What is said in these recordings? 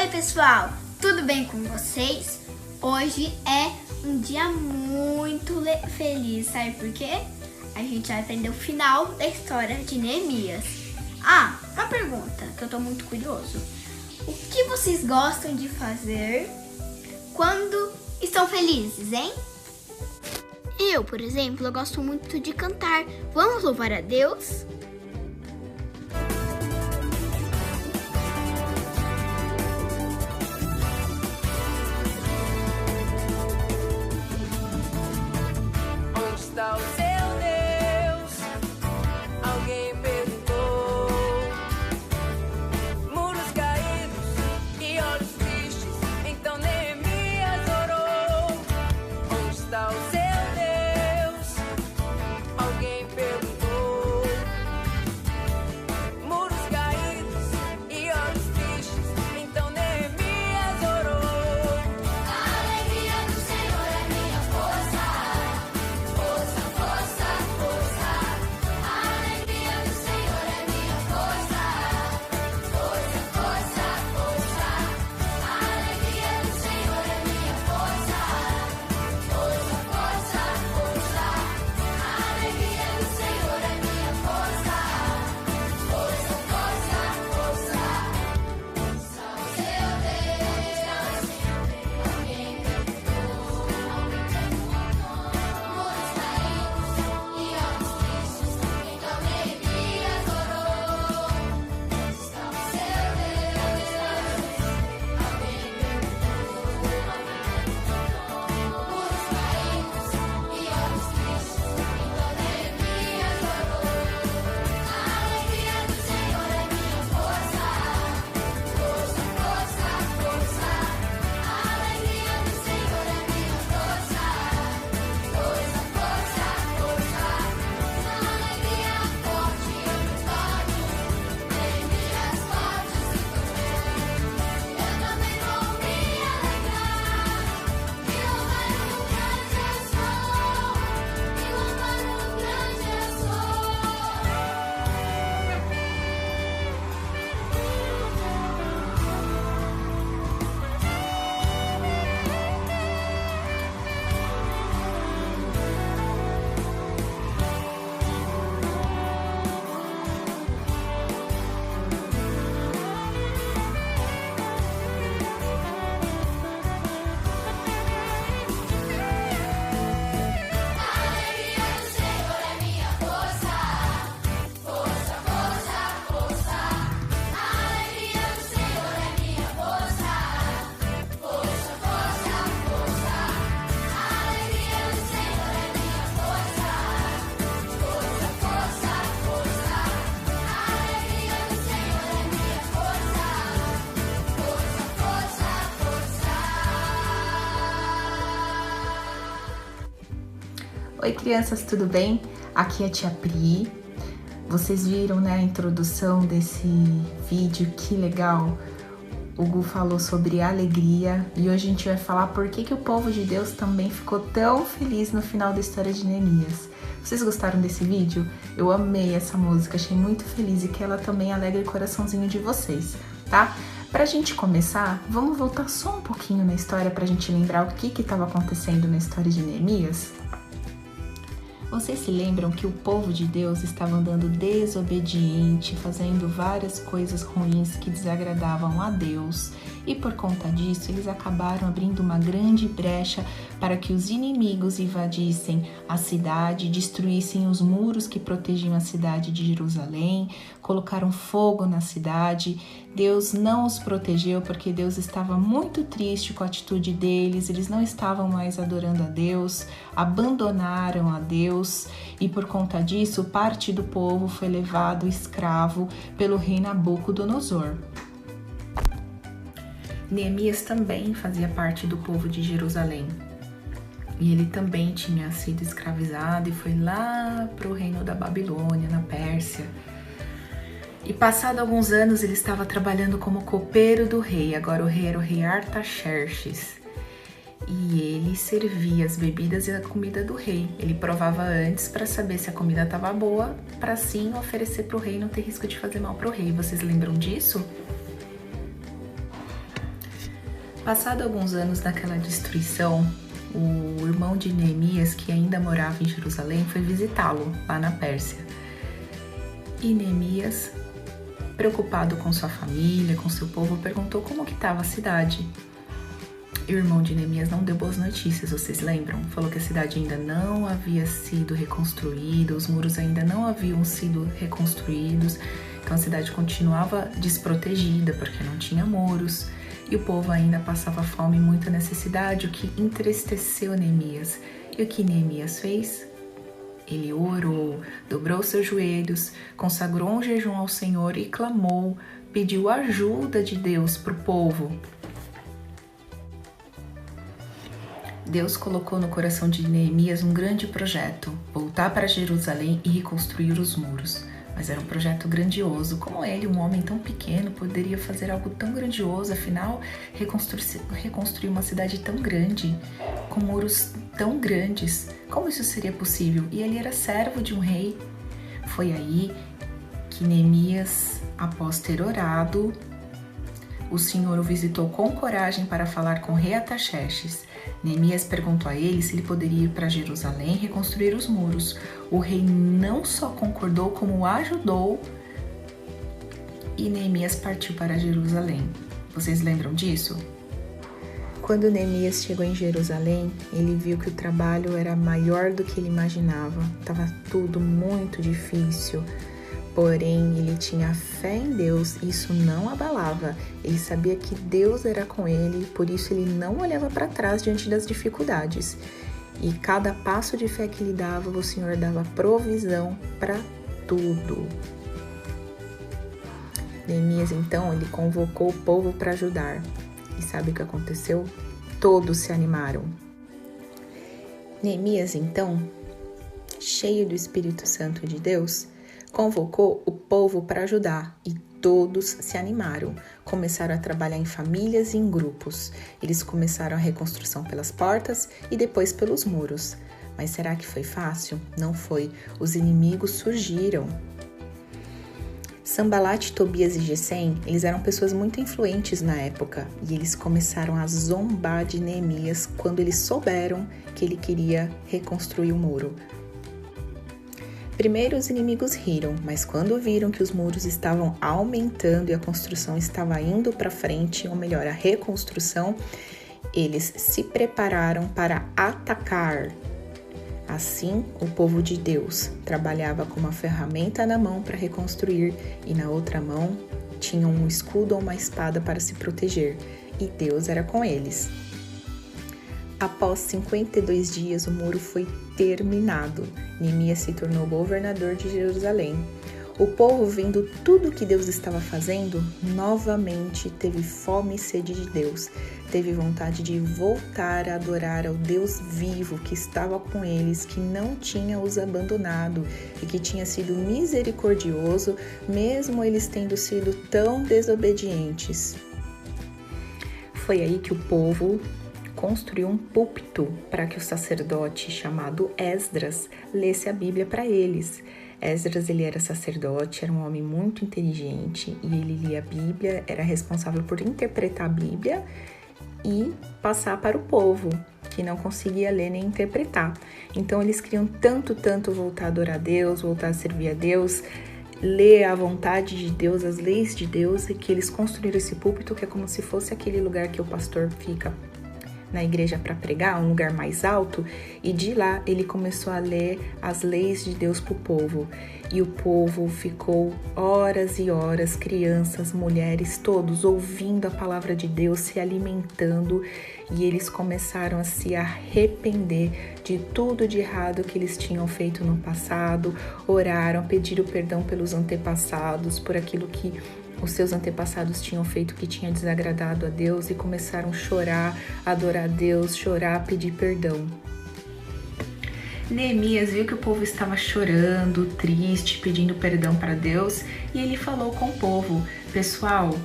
Oi pessoal, tudo bem com vocês? Hoje é um dia muito feliz, sabe por quê? A gente vai aprender o final da história de Neemias. Uma pergunta que eu tô muito curioso. O que vocês gostam de fazer quando estão felizes, hein? Eu, por exemplo, eu gosto muito de cantar. Vamos louvar a Deus? Onde está o seu Deus? Alguém perguntou. Muros caídos e olhos tristes. Então Neemias orou. Onde está o seu Deus? Alguém perguntou. Muros caídos e olhos tristes. Então Neemias orou. A alegria do Senhor é minha força. Força, força, força. A alegria do Senhor é minha força. Força, força, força. A alegria do Senhor é minha força. Força, força, força. A alegria do Senhor é minha força. Força, força, força. Só o seu Deus. Alguém perguntou. Muros caídos e olhos tristes. Então Neemias orou. Está o seu Deus. Alguém perguntou. Muros caídos e olhos tristes. Então Neemias orou. A alegria do Senhor é minha força. Força, força, força. A alegria do Senhor é minha força. Força, força, força. Na alegria forte eu me torno. Neemias forte se tornou. Eu também vou me alegrar. E louvar o grande eu sou. E louvar o grande eu sou. A alegria do Senhor é minha força. Força, força, força. A alegria do Senhor é minha força. Força, força, força. A alegria do Senhor é minha força. Força, força, força. A alegria do Senhor é minha força. Força, força, força. Oi crianças, tudo bem? Aqui é a tia Pri. Vocês viram, né, a introdução desse vídeo, que legal. O Gu falou sobre alegria e hoje a gente vai falar por que o povo de Deus também ficou tão feliz no final da história de Neemias. Vocês gostaram desse vídeo? Eu amei essa música, achei muito feliz e que ela também alegra o coraçãozinho de vocês, tá? Pra gente começar, vamos voltar só um pouquinho na história pra gente lembrar o que estava acontecendo na história de Neemias? Vocês se lembram que o povo de Deus estava andando desobediente, fazendo várias coisas ruins que desagradavam a Deus, e por conta disso eles acabaram abrindo uma grande brecha para que os inimigos invadissem a cidade, destruíssem os muros que protegiam a cidade de Jerusalém, colocaram fogo na cidade. Deus não os protegeu porque Deus estava muito triste com a atitude deles, eles não estavam mais adorando a Deus, abandonaram a Deus e por conta disso parte do povo foi levado escravo pelo rei Nabucodonosor. Neemias também fazia parte do povo de Jerusalém e ele também tinha sido escravizado e foi lá para o reino da Babilônia, na Pérsia. E passado alguns anos ele estava trabalhando como copeiro do rei, agora o rei era o rei Artaxerxes. E ele servia as bebidas e a comida do rei. Ele provava antes para saber se a comida estava boa, para assim oferecer para o rei, não ter risco de fazer mal para o rei. Vocês lembram disso? Passado alguns anos daquela destruição, o irmão de Neemias, que ainda morava em Jerusalém, foi visitá-lo lá na Pérsia. E Neemias, preocupado com sua família, com seu povo, perguntou como que estava a cidade. E o irmão de Neemias não deu boas notícias, vocês lembram? Falou que a cidade ainda não havia sido reconstruída, os muros ainda não haviam sido reconstruídos, então a cidade continuava desprotegida porque não tinha muros. E o povo ainda passava fome e muita necessidade, o que entristeceu Neemias. E o que Neemias fez? Ele orou, dobrou seus joelhos, consagrou um jejum ao Senhor e clamou, pediu ajuda de Deus para o povo. Deus colocou no coração de Neemias um grande projeto, voltar para Jerusalém e reconstruir os muros. Mas era um projeto grandioso. Como ele, um homem tão pequeno, poderia fazer algo tão grandioso? Afinal, reconstruir uma cidade tão grande, com muros tão grandes, como isso seria possível? E ele era servo de um rei. Foi aí que Neemias, após ter orado, o Senhor o visitou com coragem para falar com o rei Artaxerxes. Neemias perguntou a ele se ele poderia ir para Jerusalém e reconstruir os muros. O rei não só concordou, como o ajudou, e Neemias partiu para Jerusalém. Vocês lembram disso? Quando Neemias chegou em Jerusalém, ele viu que o trabalho era maior do que ele imaginava. Estava tudo muito difícil. Porém, ele tinha fé em Deus e isso não abalava. Ele sabia que Deus era com ele, por isso ele não olhava para trás diante das dificuldades. E cada passo de fé que ele dava, o Senhor dava provisão para tudo. Neemias, então, ele convocou o povo para ajudar. E sabe o que aconteceu? Todos se animaram. Neemias, então, cheio do Espírito Santo de Deus, convocou o povo para ajudar e todos se animaram. Começaram a trabalhar em famílias e em grupos. Eles começaram a reconstrução pelas portas e depois pelos muros. Mas será que foi fácil? Não foi. Os inimigos surgiram. Sanbalat, Tobias e Gesem, eles eram pessoas muito influentes na época e eles começaram a zombar de Neemias quando eles souberam que ele queria reconstruir o muro. Primeiro os inimigos riram, mas quando viram que os muros estavam aumentando e a construção estava indo para frente, ou melhor, a reconstrução, eles se prepararam para atacar. Assim, o povo de Deus trabalhava com uma ferramenta na mão para reconstruir e na outra mão tinha um escudo ou uma espada para se proteger, e Deus era com eles. Após 52 dias, o muro foi terminado. Neemias se tornou governador de Jerusalém. O povo, vendo tudo o que Deus estava fazendo, novamente teve fome e sede de Deus. Teve vontade de voltar a adorar ao Deus vivo que estava com eles, que não tinha os abandonado e que tinha sido misericordioso, mesmo eles tendo sido tão desobedientes. Foi aí que o povo construiu um púlpito para que o sacerdote chamado Esdras lesse a Bíblia para eles. Esdras, ele era sacerdote, era um homem muito inteligente e ele lia a Bíblia, era responsável por interpretar a Bíblia e passar para o povo, que não conseguia ler nem interpretar. Então eles queriam tanto voltar a adorar a Deus, voltar a servir a Deus, ler a vontade de Deus, as leis de Deus, e que eles construíram esse púlpito que é como se fosse aquele lugar que o pastor fica na igreja para pregar, um lugar mais alto, e de lá ele começou a ler as leis de Deus para o povo. E o povo ficou horas e horas, crianças, mulheres, todos ouvindo a palavra de Deus, se alimentando, e eles começaram a se arrepender de tudo de errado que eles tinham feito no passado, oraram, pediram perdão pelos antepassados, por aquilo que os seus antepassados tinham feito que tinha desagradado a Deus, e começaram a chorar, adorar a Deus, chorar, pedir perdão. Neemias viu que o povo estava chorando, triste, pedindo perdão para Deus, e ele falou com o povo: pessoal,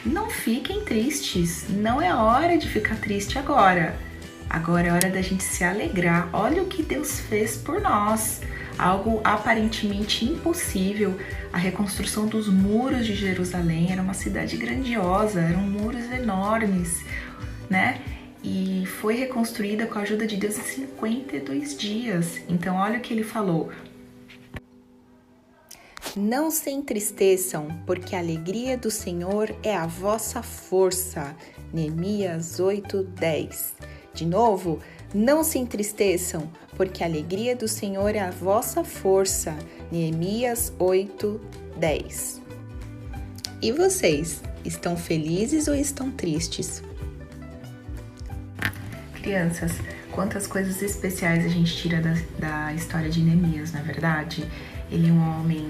não fiquem tristes, não é hora de ficar triste agora. Agora é hora da gente se alegrar. Olha o que Deus fez por nós. algo aparentemente impossível. A reconstrução dos muros de Jerusalém, era uma cidade grandiosa, eram muros enormes, né? E foi reconstruída com a ajuda de Deus em 52 dias. Então, olha o que ele falou. Não se entristeçam, porque a alegria do Senhor é a vossa força. Neemias 8:10. De novo, não se entristeçam, porque a alegria do Senhor é a vossa força. Neemias 8:10. E vocês, estão felizes ou estão tristes? Crianças, quantas coisas especiais a gente tira da história de Neemias, não é verdade? Ele é um homem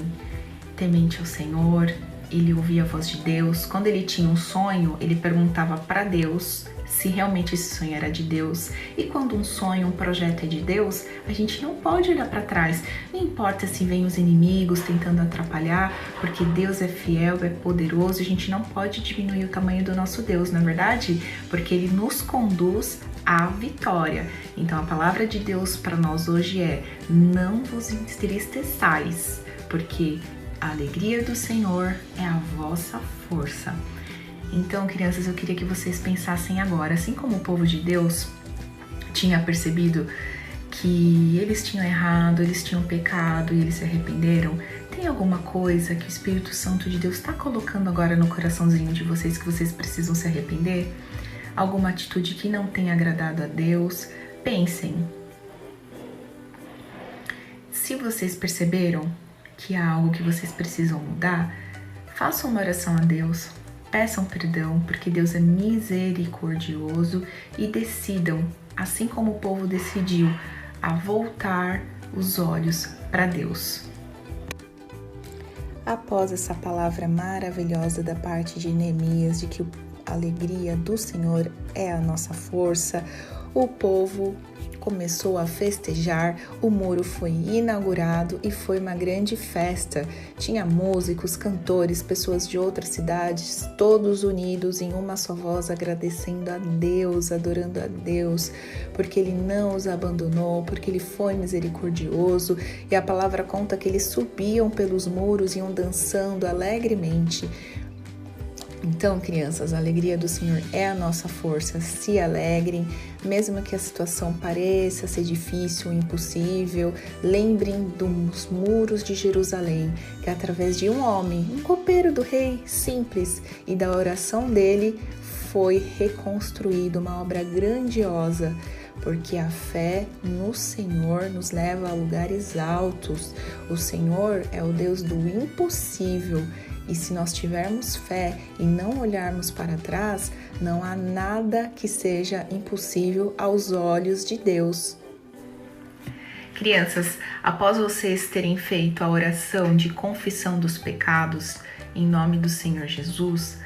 temente ao Senhor, ele ouvia a voz de Deus. Quando ele tinha um sonho, ele perguntava para Deus se realmente esse sonho era de Deus. E quando um sonho, um projeto é de Deus, a gente não pode olhar para trás. Não importa se vem os inimigos tentando atrapalhar, porque Deus é fiel, é poderoso. A gente não pode diminuir o tamanho do nosso Deus, não é verdade? Porque ele nos conduz à vitória. Então a palavra de Deus para nós hoje é: não vos entristeçais, porque a alegria do Senhor é a vossa força. Então, crianças, eu queria que vocês pensassem agora, assim como o povo de Deus tinha percebido que eles tinham errado, eles tinham pecado e eles se arrependeram, tem alguma coisa que o Espírito Santo de Deus está colocando agora no coraçãozinho de vocês que vocês precisam se arrepender? Alguma atitude que não tenha agradado a Deus? Pensem. Se vocês perceberam que há algo que vocês precisam mudar, façam uma oração a Deus, peçam perdão, porque Deus é misericordioso, e decidam, assim como o povo decidiu, a voltar os olhos para Deus. Após essa palavra maravilhosa da parte de Neemias, de que a alegria do Senhor é a nossa força, o povo começou a festejar, o muro foi inaugurado e foi uma grande festa. Tinha músicos, cantores, pessoas de outras cidades, todos unidos em uma só voz, agradecendo a Deus, adorando a Deus, porque Ele não os abandonou, porque Ele foi misericordioso. E a palavra conta que eles subiam pelos muros e iam dançando alegremente. Então, crianças, a alegria do Senhor é a nossa força. Se alegrem, mesmo que a situação pareça ser difícil, impossível. Lembrem dos muros de Jerusalém, que através de um homem, um copeiro do rei, simples, e da oração dele, foi reconstruída uma obra grandiosa, porque a fé no Senhor nos leva a lugares altos. O Senhor é o Deus do impossível. E se nós tivermos fé e não olharmos para trás, não há nada que seja impossível aos olhos de Deus. Crianças, após vocês terem feito a oração de confissão dos pecados em nome do Senhor Jesus,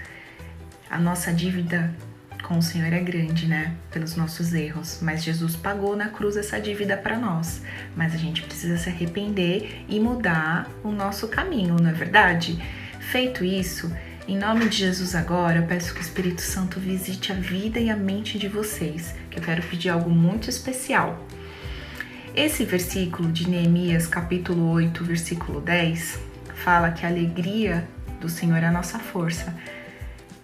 a nossa dívida com o Senhor é grande, né? Pelos nossos erros. Mas Jesus pagou na cruz essa dívida para nós. Mas a gente precisa se arrepender e mudar o nosso caminho, não é verdade? Feito isso, em nome de Jesus agora, eu peço que o Espírito Santo visite a vida e a mente de vocês, que eu quero pedir algo muito especial. Esse versículo de Neemias, capítulo 8, versículo 10, fala que a alegria do Senhor é a nossa força.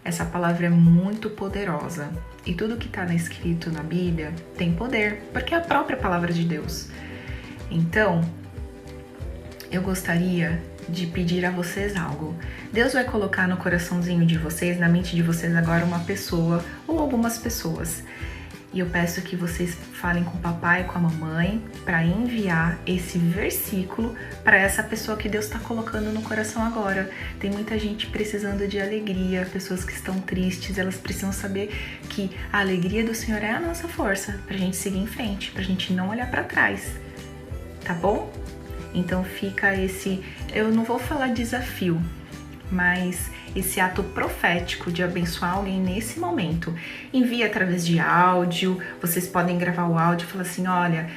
Essa palavra é muito poderosa e tudo que está escrito na Bíblia tem poder, porque é a própria palavra de Deus. Então, eu gostaria de pedir a vocês algo. Deus vai colocar no coraçãozinho de vocês, na mente de vocês agora, uma pessoa ou algumas pessoas. E eu peço que vocês falem com o papai e com a mamãe para enviar esse versículo para essa pessoa que Deus está colocando no coração agora. Tem muita gente precisando de alegria, pessoas que estão tristes, elas precisam saber que a alegria do Senhor é a nossa força para a gente seguir em frente, para a gente não olhar para trás. Tá bom? Então fica esse, eu não vou falar desafio, mas esse ato profético de abençoar alguém nesse momento. Envie através de áudio, vocês podem gravar o áudio e falar assim: olha,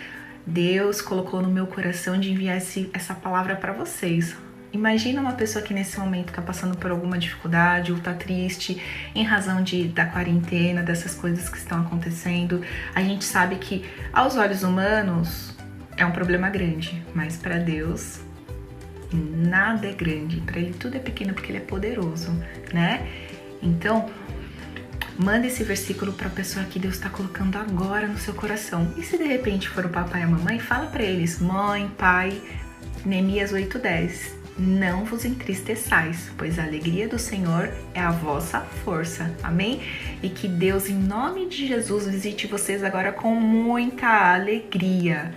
Deus colocou no meu coração de enviar essa palavra para vocês. Imagina uma pessoa que nesse momento está passando por alguma dificuldade ou está triste em razão da quarentena, dessas coisas que estão acontecendo. A gente sabe que aos olhos humanos é um problema grande, mas para Deus nada é grande, para Ele tudo é pequeno porque Ele é poderoso, né? Então, manda esse versículo para a pessoa que Deus está colocando agora no seu coração. E se de repente for o papai e a mamãe, fala para eles: mãe, pai, Neemias 8:10. Não vos entristeçais, pois a alegria do Senhor é a vossa força. Amém? E que Deus, em nome de Jesus, visite vocês agora com muita alegria.